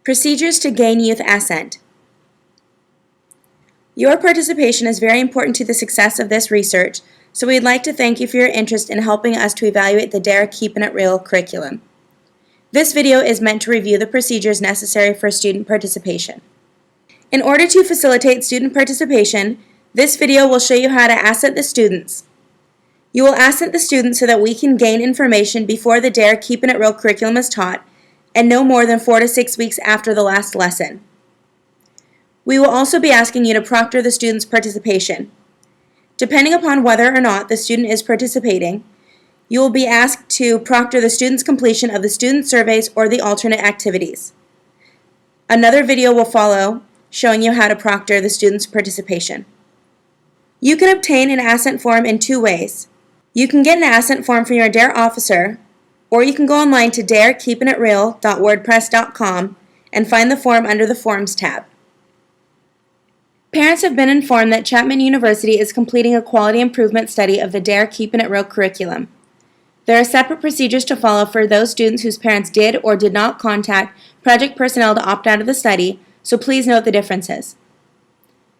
Procedures to gain youth assent. Your participation is very important to the success of this research, so we'd like to thank you for your interest in helping us to evaluate the DARE Keeping It Real curriculum. This video is meant to review the procedures necessary for student participation. In order to facilitate student participation, this video will show you how to assent the students. You will assent the students so that we can gain information before the DARE Keeping It Real curriculum is taught and no more than 4 to 6 weeks after the last lesson. We will also be asking you to proctor the student's participation. Depending upon whether or not the student is participating, you will be asked to proctor the student's completion of the student surveys or the alternate activities. Another video will follow showing you how to proctor the student's participation. You can obtain an assent form in 2 ways. You can get an assent form from your DARE officer, or you can go online to darekeepingitreal.wordpress.com and find the form under the Forms tab. Parents have been informed that Chapman University is completing a quality improvement study of the DARE Keeping It Real curriculum. There are separate procedures to follow for those students whose parents did or did not contact project personnel to opt out of the study, so please note the differences.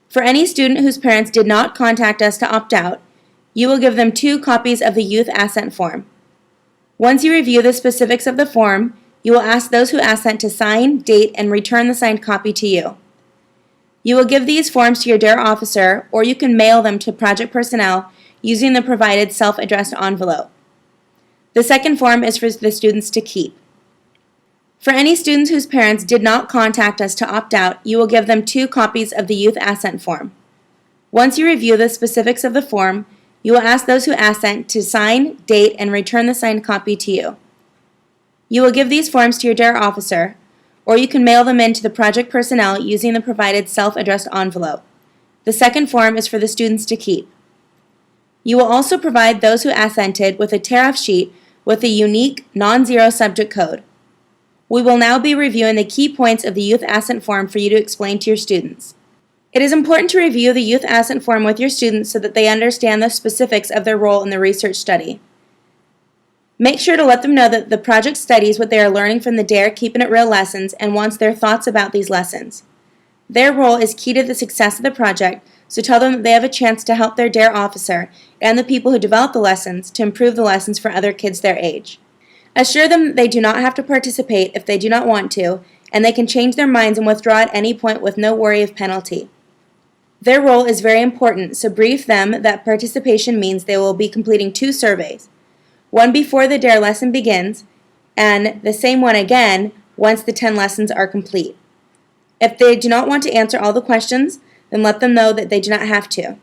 For any student whose parents did not contact us to opt out, you will give them 2 copies of the youth assent form. Once you review the specifics of the form, you will ask those who assent to sign, date, and return the signed copy to you. You will give these forms to your DARE officer, or you can mail them to project personnel using the provided self-addressed envelope. The second form is for the students to keep. For any students whose parents did not contact us to opt out, you will give them 2 copies of the youth assent form. Once you review the specifics of the form, you will ask those who assent to sign, date, and return the signed copy to you. You will give these forms to your DARE officer, or you can mail them in to the project personnel using the provided self-addressed envelope. The second form is for the students to keep. You will also provide those who assented with a tear-off sheet with a unique, non-zero subject code. We will now be reviewing the key points of the youth assent form for you to explain to your students. It is important to review the youth assent form with your students so that they understand the specifics of their role in the research study. Make sure to let them know that the project studies what they are learning from the DARE Keeping It Real lessons and wants their thoughts about these lessons. Their role is key to the success of the project, so tell them that they have a chance to help their DARE officer and the people who develop the lessons to improve the lessons for other kids their age. Assure them that they do not have to participate if they do not want to, and they can change their minds and withdraw at any point with no worry of penalty. Their role is very important, so brief them that participation means they will be completing 2 surveys, one before the DARE lesson begins, and the same one again once the 10 lessons are complete. If they do not want to answer all the questions, then let them know that they do not have to.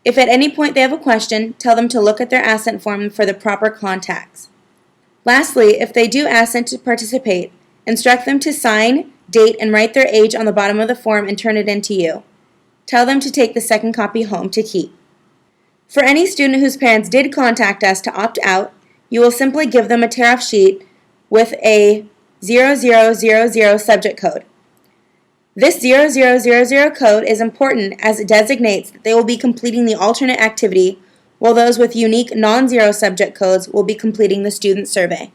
If at any point they have a question, tell them to look at their assent form for the proper contacts. Lastly, if they do assent to participate, instruct them to sign, date, and write their age on the bottom of the form and turn it in to you. Tell them to take the second copy home to keep. For any student whose parents did contact us to opt out, you will simply give them a tear-off sheet with a 0000 subject code. This 0000 code is important as it designates that they will be completing the alternate activity, while those with unique non-zero subject codes will be completing the student survey.